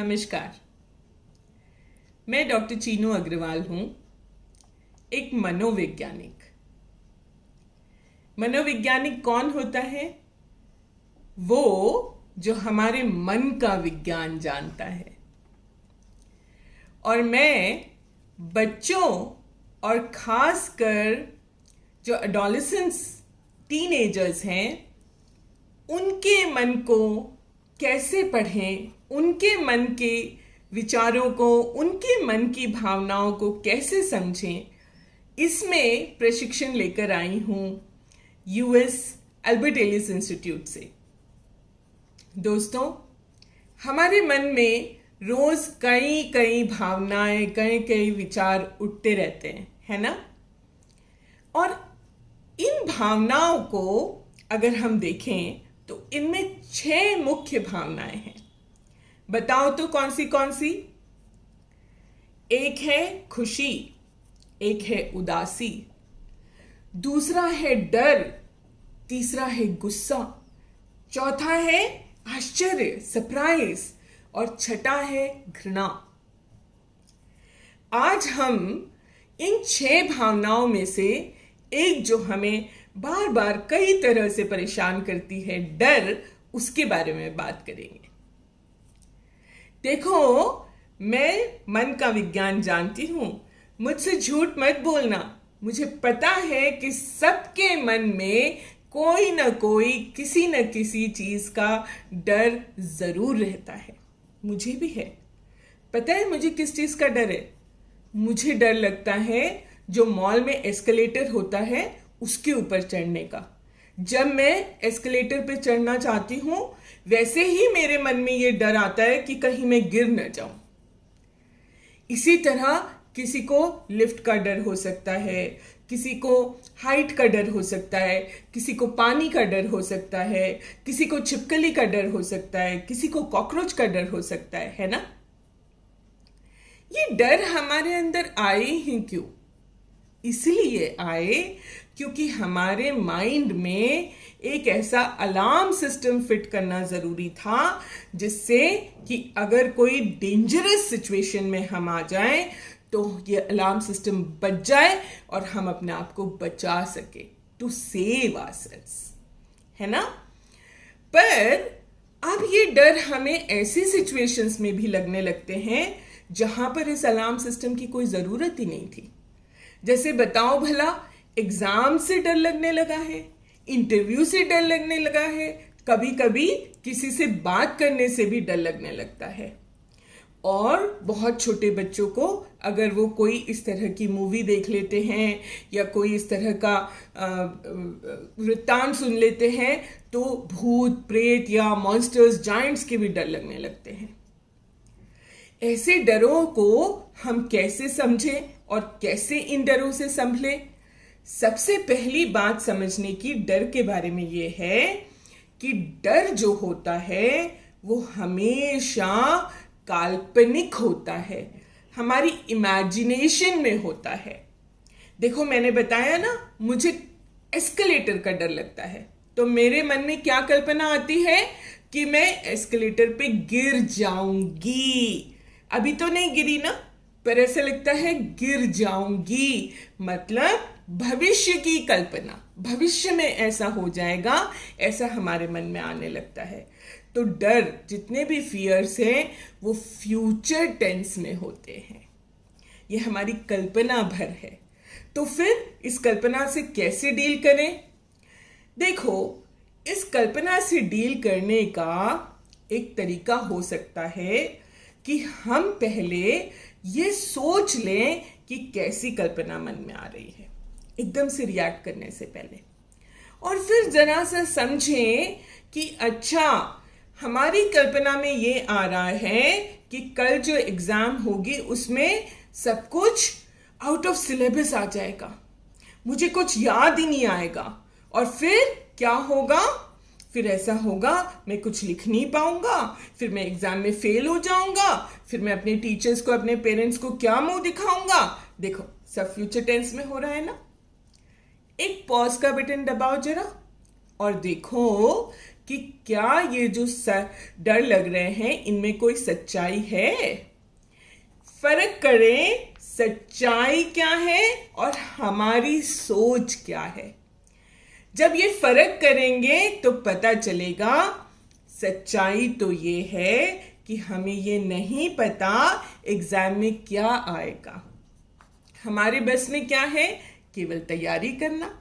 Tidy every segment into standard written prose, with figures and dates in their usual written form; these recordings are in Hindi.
नमस्कार। मैं डॉक्टर चीनू अग्रवाल हूं, एक मनोवैज्ञानिक। मनोवैज्ञानिक कौन होता है? वो जो हमारे मन का विज्ञान जानता है। और मैं बच्चों और खासकर जो एडोलेसेंट्स, टीनेजर्स हैं, उनके मन को कैसे पढ़ें, उनके मन के विचारों को, उनके मन की भावनाओं को कैसे समझें, इसमें प्रशिक्षण लेकर आई हूं यूएस अल्बर्ट एलिस इंस्टीट्यूट से। दोस्तों, हमारे मन में रोज कई कई भावनाएं, कई कई विचार उठते रहते हैं, है ना? और इन भावनाओं को अगर हम देखें तो इनमें 6 मुख्य भावनाएं हैं। बताओ तो कौन सी? एक है खुशी, एक है उदासी, दूसरा है डर, तीसरा है गुस्सा, चौथा है आश्चर्य, सरप्राइज, और छठा है घृणा। आज हम इन 6 भावनाओं में से एक जो हमें बार बार कई तरह से परेशान करती है, डर, उसके बारे में बात करेंगे। देखो, मैं मन का विज्ञान जानती हूं, मुझसे झूठ मत बोलना। मुझे पता है कि सबके मन में कोई ना कोई, किसी न किसी चीज का डर जरूर रहता है। मुझे भी है। पता है मुझे किस चीज का डर है? मुझे डर लगता है जो मॉल में एस्केलेटर होता है उसके ऊपर चढ़ने का। जब मैं एस्केलेटर पे चढ़ना चाहती हूं, वैसे ही मेरे मन में ये डर आता है कि कहीं मैं गिर न जाऊं। इसी तरह किसी को लिफ्ट का डर हो सकता है, किसी को हाइट का डर हो सकता है, किसी को पानी का डर हो सकता है, किसी को छिपकली का डर हो सकता है, किसी को कॉकरोच का डर हो सकता है ना? ये डर हमारे अंदर आए ही क्यों? इसलिए आए क्योंकि हमारे माइंड में एक ऐसा अलार्म सिस्टम फिट करना जरूरी था, जिससे कि अगर कोई डेंजरस सिचुएशन में हम आ जाएं तो ये अलार्म सिस्टम बच जाए और हम अपने आप को बचा सके, टू सेव आवरसेल्व्स, है ना? पर अब ये डर हमें ऐसी सिचुएशंस में भी लगने लगते हैं जहां पर इस अलार्म सिस्टम की कोई जरूरत ही नहीं थी। जैसे बताओ भला, एग्जाम से डर लगने लगा है, इंटरव्यू से डर लगने लगा है, कभी कभी किसी से बात करने से भी डर लगने लगता है। और बहुत छोटे बच्चों को अगर वो कोई इस तरह की मूवी देख लेते हैं या कोई इस तरह का वृत्तांत सुन लेते हैं तो भूत, प्रेत या मॉन्स्टर्स, जायंट्स के भी डर लगने लगते हैं। ऐसे डरों को हम कैसे समझें और कैसे इन डरों से संभलें? सबसे पहली बात समझने की डर के बारे में ये है कि डर जो होता है वो हमेशा काल्पनिक होता है, हमारी इमेजिनेशन में होता है। देखो, मैंने बताया ना, मुझे एस्केलेटर का डर लगता है तो मेरे मन में क्या कल्पना आती है कि मैं एस्केलेटर पे गिर जाऊंगी। अभी तो नहीं गिरी ना, पर ऐसा लगता है गिर जाऊंगी, मतलब भविष्य की कल्पना, भविष्य में ऐसा हो जाएगा, ऐसा हमारे मन में आने लगता है। तो डर, जितने भी फियर्स हैं, वो फ्यूचर टेंस में होते हैं। ये हमारी कल्पना भर है। तो फिर इस कल्पना से कैसे डील करें? देखो, इस कल्पना से डील करने का एक तरीका हो सकता है कि हम पहले ये सोच लें कि कैसी कल्पना मन में आ रही है, एकदम से रिएक्ट करने से पहले। और फिर जरा सा समझें कि अच्छा, हमारी कल्पना में ये आ रहा है कि कल जो एग्जाम होगी उसमें सब कुछ आउट ऑफ सिलेबस आ जाएगा, मुझे कुछ याद ही नहीं आएगा। और फिर क्या होगा? फिर ऐसा होगा, मैं कुछ लिख नहीं पाऊंगा, फिर मैं एग्जाम में फेल हो जाऊंगा, फिर मैं अपने टीचर्स को, अपने पेरेंट्स को क्या मुंह दिखाऊंगा। देखो, सब फ्यूचर टेंस में हो रहा है ना। एक पॉज का बटन दबाओ जरा और देखो कि क्या ये जो डर लग रहे हैं इनमें कोई सच्चाई है। फर्क करें सच्चाई क्या है और हमारी सोच क्या है। जब ये फर्क करेंगे तो पता चलेगा सच्चाई तो ये है कि हमें ये नहीं पता एग्जाम में क्या आएगा। हमारे बस में क्या है, केवल तैयारी करना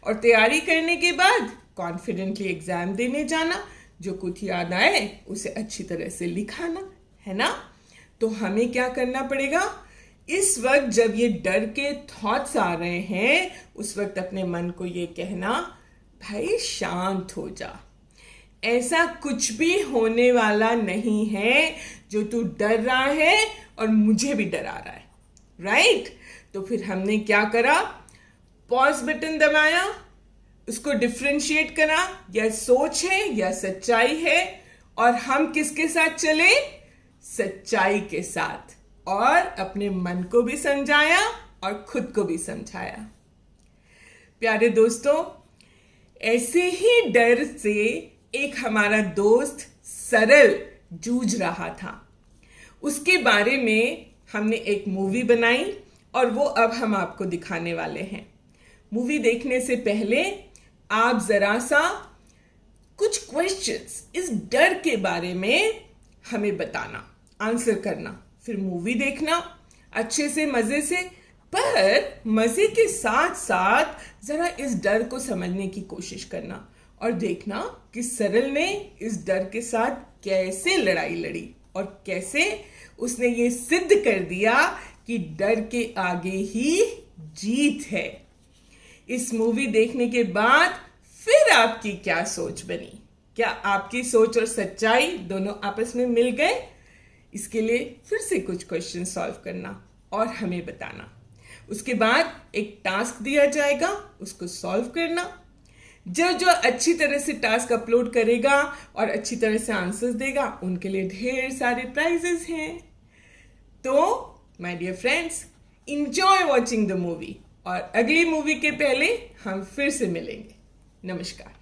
और तैयारी करने के बाद कॉन्फिडेंटली एग्जाम देने जाना, जो कुछ याद आए उसे अच्छी तरह से लिखाना, है ना। तो हमें क्या करना पड़ेगा, इस वक्त जब ये डर के थॉट्स आ रहे हैं उस वक्त अपने मन को ये कहना, भाई शांत हो जा, ऐसा कुछ भी होने वाला नहीं है जो तू डर रहा है और मुझे भी डरा रहा है, राइट। तो फिर हमने क्या करा, पॉज बटन दबाया, उसको डिफरेंशिएट करा, या सोच है या सच्चाई है, और हम किसके साथ चले, सच्चाई के साथ, और अपने मन को भी समझाया और खुद को भी समझाया। प्यारे दोस्तों, ऐसे ही डर से एक हमारा दोस्त सरल जूझ रहा था। उसके बारे में हमने एक मूवी बनाई और वो अब हम आपको दिखाने वाले हैं। मूवी देखने से पहले आप जरा सा कुछ क्वेश्चंस इस डर के बारे में हमें बताना, आंसर करना, फिर मूवी देखना अच्छे से, मजे से, पर मजे के साथ साथ जरा इस डर को समझने की कोशिश करना और देखना कि सरल ने इस डर के साथ कैसे लड़ाई लड़ी और कैसे उसने ये सिद्ध कर दिया कि डर के आगे ही जीत है। इस मूवी देखने के बाद फिर आपकी क्या सोच बनी, क्या आपकी सोच और सच्चाई दोनों आपस में मिल गए? इसके लिए फिर से कुछ क्वेश्चन सॉल्व करना और हमें बताना। उसके बाद एक टास्क दिया जाएगा, उसको सॉल्व करना। जो अच्छी तरह से टास्क अपलोड करेगा और अच्छी तरह से आंसर्स देगा, उनके लिए ढेर सारे प्राइजेस हैं। तो my dear friends, enjoy watching the movie, और अगली मूवी के पहले हम फिर से मिलेंगे। नमस्कार।